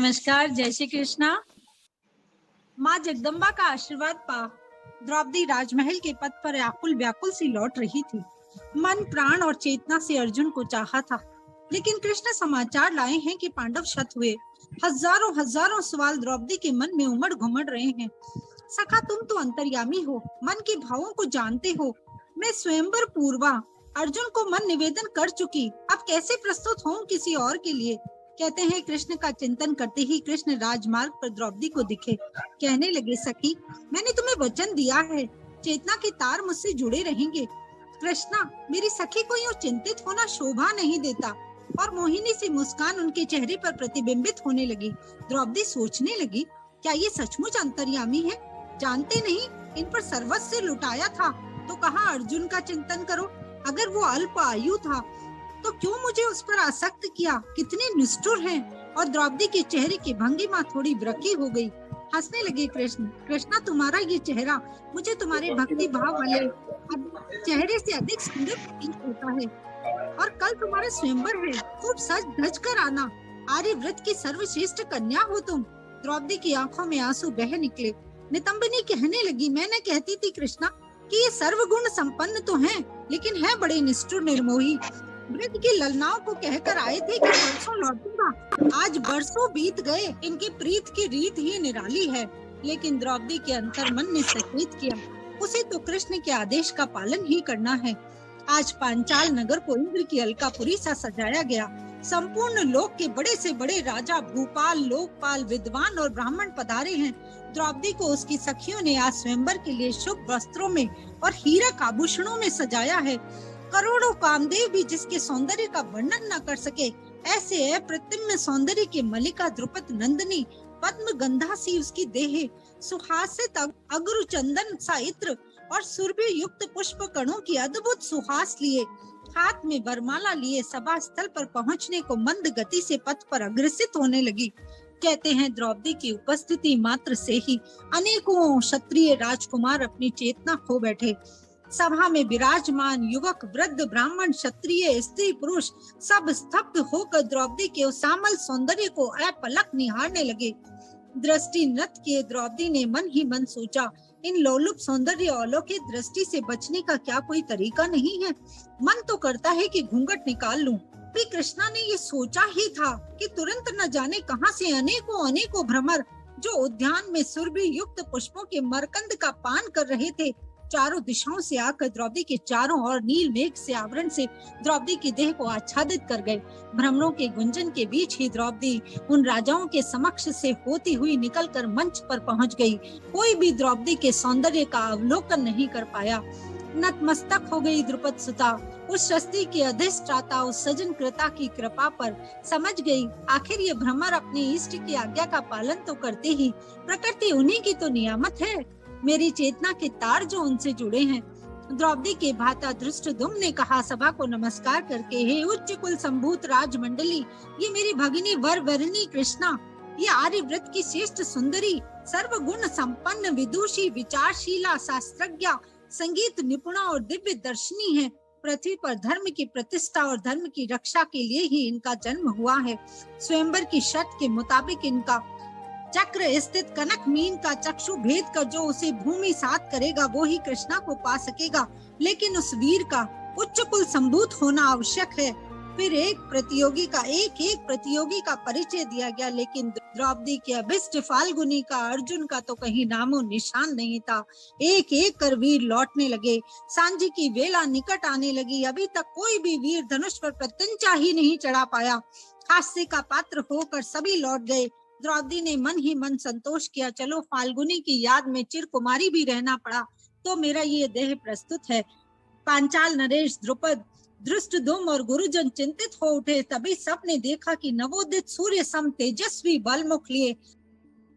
नमस्कार, जय श्री कृष्णा। माँ जगदम्बा का आशीर्वाद पा द्रौपदी राजमहल के पथ पर आकुल व्याकुल सी लौट रही थी। मन प्राण और चेतना से अर्जुन को चाहा था, लेकिन कृष्ण समाचार लाए हैं कि पांडव शत हुए। हजारों हजारों सवाल द्रौपदी के मन में उमड़ घुमड़ रहे हैं। सखा, तुम तो अंतर्यामी हो, मन के भावों को जानते हो। मैं स्वयंवर पूर्वा अर्जुन को मन निवेदन कर चुकी, अब कैसे प्रस्तुत हों किसी और के लिए। कहते हैं कृष्ण का चिंतन करते ही कृष्ण राजमार्ग पर द्रौपदी को दिखे। कहने लगे, सखी, मैंने तुम्हें वचन दिया है, चेतना के तार मुझसे जुड़े रहेंगे। कृष्णा, मेरी सखी को यूं चिंतित होना शोभा नहीं देता। और मोहिनी सी मुस्कान उनके चेहरे पर प्रतिबिंबित होने लगी। द्रौपदी सोचने लगी, क्या ये सचमुच अंतर्यामी है? जानते नहीं, इन पर सर्वस्व लुटाया था तो कहा अर्जुन का चिंतन करो। अगर वो अल्प आयु था तो क्यों मुझे उस पर आसक्त किया? कितने निष्ठुर हैं। और द्रौपदी के चेहरे की भंगिमा थोड़ी विरकी हो गई। हंसने लगे कृष्ण। कृष्णा, तुम्हारा ये चेहरा मुझे तुम्हारे भक्ति भाव वाले चेहरे से अधिक सुंदर प्रतीत होता है। और कल तुम्हारा स्वयंवर है, खूब सज धज कर आना। आर्यव्रत की सर्वश्रेष्ठ कन्या हो तुम। द्रौपदी की आंखों में आंसू बह निकले। नितंबिनी कहने लगी, मैं न कहती थी कृष्णा कि ये सर्वगुण संपन्न तो हैं, लेकिन है बड़े निष्ठुर निर्मोही। वृद्ध की ललनाओं को कहकर आए थे कि परसों लौटूंगा। आज बरसों बीत गए, इनकी प्रीत की रीत ही निराली है। लेकिन द्रौपदी के अंतर मन ने सचेत किया, उसे तो कृष्ण के आदेश का पालन ही करना है। आज पांचाल नगर को इंद्र की अलकापुरी सा सजाया गया। संपूर्ण लोक के बड़े से बड़े राजा, भूपाल, लोकपाल, विद्वान और ब्राह्मण पधारे हैं। द्रौपदी को उसकी सखियों ने आज स्वयंवर के लिए शुभ वस्त्रों में और हीरक आभूषणों में सजाया है। करोड़ों कामदेव भी जिसके सौंदर्य का वर्णन न कर सके, ऐसे अप्रतिम सौंदर्य के मलिका द्रुपद नंदिनी, पद्म गंधा सी उसकी देह, सुहासित अग्र चंदन सा इत्र और सुरभि युक्त पुष्प कणों की अद्भुत सुहास लिए, हाथ में वरमाला लिए सभा स्थल पर पहुंचने को मंद गति से पथ पर अग्रसित होने लगी। कहते हैं द्रौपदी की उपस्थिति मात्र से ही अनेकों क्षत्रिय राजकुमार अपनी चेतना खो बैठे। सभा में विराजमान युवक, वृद्ध, ब्राह्मण, क्षत्रिय, स्त्री, पुरुष सब स्तब्ध होकर द्रौपदी के उस श्यामल सौंदर्य को अपलक निहारने लगे। दृष्टि नत किए द्रौपदी ने मन ही मन सोचा, इन लोलुप सौंदर्य अलौकिक दृष्टि से बचने का क्या कोई तरीका नहीं है? मन तो करता है कि घूंघट निकाल लूं। भी कृष्णा ने ये सोचा ही था कि तुरंत न जाने कहां से अनेकों अनेकों भ्रमर, जो उद्यान में सुरभि युक्त पुष्पों के मरकंद का पान कर रहे थे, चारों दिशाओं से आकर द्रौपदी के चारों ओर नील मेघ से आवरण से द्रौपदी की देह को आच्छादित कर गए। भ्रमरों के गुंजन के बीच ही द्रौपदी उन राजाओं के समक्ष से होती हुई निकलकर मंच पर पहुंच गई। कोई भी द्रौपदी के सौंदर्य का अवलोकन नहीं कर पाया। नतमस्तक हो गई द्रुपद सुता। उस शस्त्री की अधिष्ठाता, उस सजन कृता की कृपा पर समझ गई, आखिर ये भ्रमर अपने इष्ट की आज्ञा का पालन तो करते ही, प्रकृति उन्हीं की तो नियामत है। मेरी चेतना के तार जो उनसे जुड़े हैं। द्रौपदी के भाता धृष्टद्युम्न ने कहा सभा को नमस्कार करके, हे उच्च कुल संभूत राजमंडली, ये मेरी भगिनी वरवरनी कृष्णा, ये आर्यव्रत की श्रेष्ठ सुंदरी, सर्वगुण संपन्न, विदुषी, विचारशीला, शास्त्रज्ञा, संगीत निपुणा और दिव्य दर्शनी है। पृथ्वी पर धर्म की प्रतिष्ठा और धर्म की रक्षा के लिए ही इनका जन्म हुआ है। स्वयंवर की शर्त के मुताबिक इनका चक्र स्थित कनक मीन का चक्षु भेद कर जो उसे भूमि सात करेगा, वो ही कृष्णा को पा सकेगा। लेकिन उस वीर का उच्च कुल संभूत होना आवश्यक है। फिर एक एक प्रतियोगी का परिचय दिया गया, लेकिन द्रौपदी के अभिष्ट फाल्गुनी का, अर्जुन का तो कहीं नामो निशान नहीं था। एक एक कर वीर लौटने लगे। सांझ की वेला निकट आने लगी। अभी तक कोई भी वीर धनुष पर प्रत्यंचा ही नहीं चढ़ा पाया। हास्य का पात्र होकर सभी लौट गए। द्रौपदी ने मन ही मन संतोष किया, चलो फाल्गुनी की याद में चिर कुमारी भी रहना पड़ा तो मेरा ये देह प्रस्तुत है। पांचाल नरेश, द्रुपद, धृष्टद्युम्न और गुरुजन चिंतित हो उठे। तभी सबने देखा कि नवोदित सूर्य सम तेजस्वी बलमुख लिए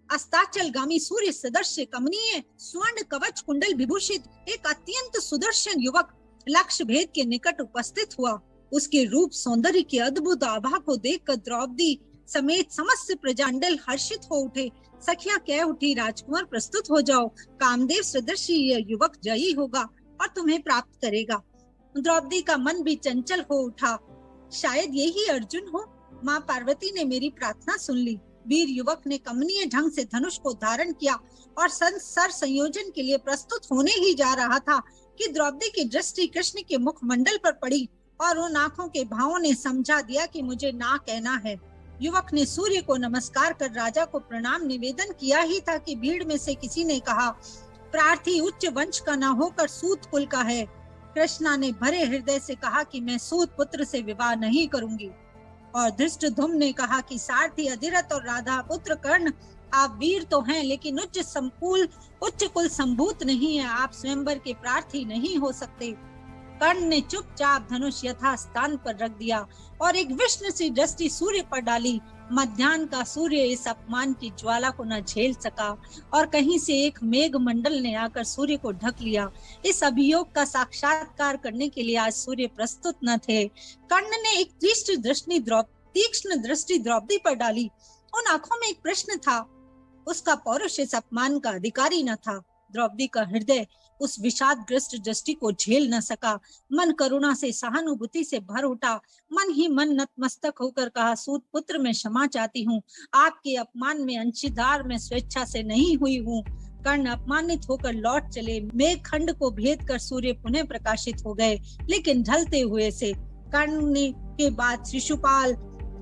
अस्ताचलगामी सूर्य सदृश कमनीय स्वर्ण कवच कुंडल विभूषित एक अत्यंत सुदर्शन युवक लक्ष्य भेद के निकट उपस्थित हुआ। उसके रूप सौंदर्य की अद्भुत आभा को देखकर द्रौपदी समेत समस्त प्रजांडल हर्षित हो उठे। सखियां कह उठी, राजकुमार प्रस्तुत हो जाओ, कामदेव सदृश यह युवक जयी होगा और तुम्हें प्राप्त करेगा। द्रौपदी का मन भी चंचल हो उठा, शायद यही अर्जुन हो। माँ पार्वती ने मेरी प्रार्थना सुन ली। वीर युवक ने कमनीय ढंग से धनुष को धारण किया और सर संयोजन के लिए प्रस्तुत होने ही जा रहा था कि द्रौपदी की दृष्टि कृष्ण के मुखमंडल पर पड़ी और उन आंखों के भावों ने समझा दिया कि मुझे ना कहना है। युवक ने सूर्य को नमस्कार कर राजा को प्रणाम निवेदन किया ही था कि भीड़ में से किसी ने कहा, प्रार्थी उच्च वंश का न होकर सूत कुल का है। कृष्णा ने भरे हृदय से कहा कि मैं सूत पुत्र से विवाह नहीं करूंगी। और धृष्टद्युम्न ने कहा कि सारथी अधिरथ और राधा पुत्र कर्ण, आप वीर तो हैं लेकिन उच्च कुल संभूत नहीं है, आप स्वयंवर के प्रार्थी नहीं हो सकते। कर्ण ने चुपचाप धनुष यथा स्थान पर रख दिया और एक विष्णु सी दृष्टि सूर्य पर डाली। मध्याह्न का सूर्य इस अपमान की ज्वाला को न झेल सका और कहीं से एक मेघ मंडल ने आकर सूर्य को ढक लिया। इस अभियोग का साक्षात्कार करने के लिए आज सूर्य प्रस्तुत न थे। कर्ण ने एक तीक्ष्ण दृष्टि द्रौपदी पर डाली। उन आंखों में एक प्रश्न था, उसका पौरुष इस अपमान का अधिकारी न था। द्रौपदी का हृदय उस विषादग्रस्त दृष्टि को झेल न सका। मन करुणा से सहानुभूति से भर उठा। मन ही मन नतमस्तक होकर कहा, सूत पुत्र मैं क्षमा चाहती हूँ, आपके अपमान में अंशीदार मैं स्वेच्छा से नहीं हुई हूँ। कर्ण अपमानित होकर लौट चले। मेघ खंड को भेद कर सूर्य पुनः प्रकाशित हो गए, लेकिन ढलते हुए से। कर्ण के बाद शिशुपाल,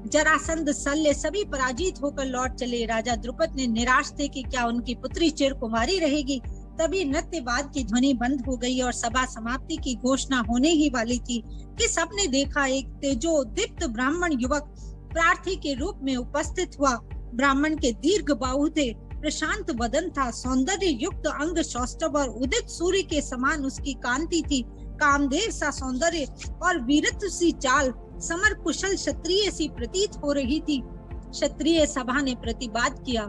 जरासंध, शल्य सभी पराजित होकर लौट चले। राजा द्रुपद ने निराश थे कि क्या उनकी पुत्री चिर कुमारी रहेगी। तभी नृत्यवाद की ध्वनि बंद हो गई और सभा समाप्ति की घोषणा होने ही वाली थी कि सबने देखा एक तेजोदीप्त ब्राह्मण युवक प्रार्थी के रूप में उपस्थित हुआ। ब्राह्मण के दीर्घ बाहु थे, प्रशांत वदन था, सौंदर्य युक्त अंग सौष्ठव और उदित सूर्य के समान उसकी कांति थी। कामदेव सा सौंदर्य और वीरत्व सी चाल समर कुशल क्षत्रिय सी प्रतीत हो रही थी। क्षत्रिय सभा ने प्रतिवाद किया,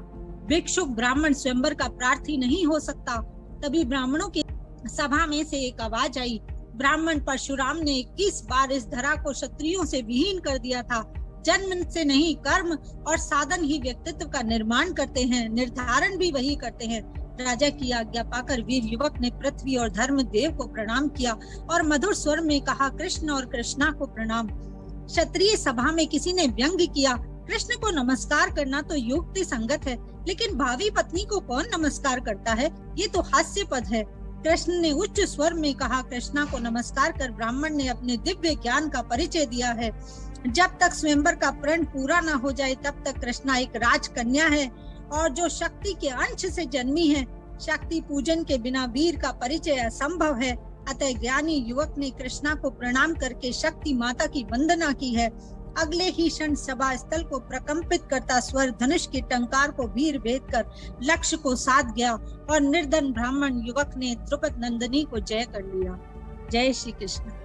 भिक्षुक ब्राह्मण स्वयंवर का प्रार्थी नहीं हो सकता। तभी ब्राह्मणों की सभा में से एक आवाज आई, ब्राह्मण परशुराम ने 21 बार इस धरा को क्षत्रियों से विहीन कर दिया था। जन्म से नहीं, कर्म और साधन ही व्यक्तित्व का निर्माण करते हैं, निर्धारण भी वही करते हैं। राजा की आज्ञा पाकर वीर युवक ने पृथ्वी और धर्म देव को प्रणाम किया और मधुर स्वर में कहा, कृष्ण और कृष्णा को प्रणाम। क्षत्रिय सभा में किसी ने व्यंग्य किया, कृष्ण को नमस्कार करना तो युक्ति संगत है, लेकिन भावी पत्नी को कौन नमस्कार करता है, ये तो हास्यपद है। कृष्ण ने उच्च स्वर में कहा, कृष्णा को नमस्कार कर ब्राह्मण ने अपने दिव्य ज्ञान का परिचय दिया है। जब तक स्वयंवर का प्रण पूरा न हो जाए तब तक कृष्णा एक राजकन्या है और जो शक्ति के अंश से जन्मी है। शक्ति पूजन के बिना वीर का परिचय असंभव है। अतः ज्ञानी युवक ने कृष्णा को प्रणाम करके शक्ति माता की वंदना की है। अगले ही क्षण सभा स्थल को प्रकंपित करता स्वर धनुष के टंकार को वीर भेद कर लक्ष्य को साध गया और निर्धन ब्राह्मण युवक ने द्रुपद नंदिनी को जय कर लिया। जय श्री कृष्ण।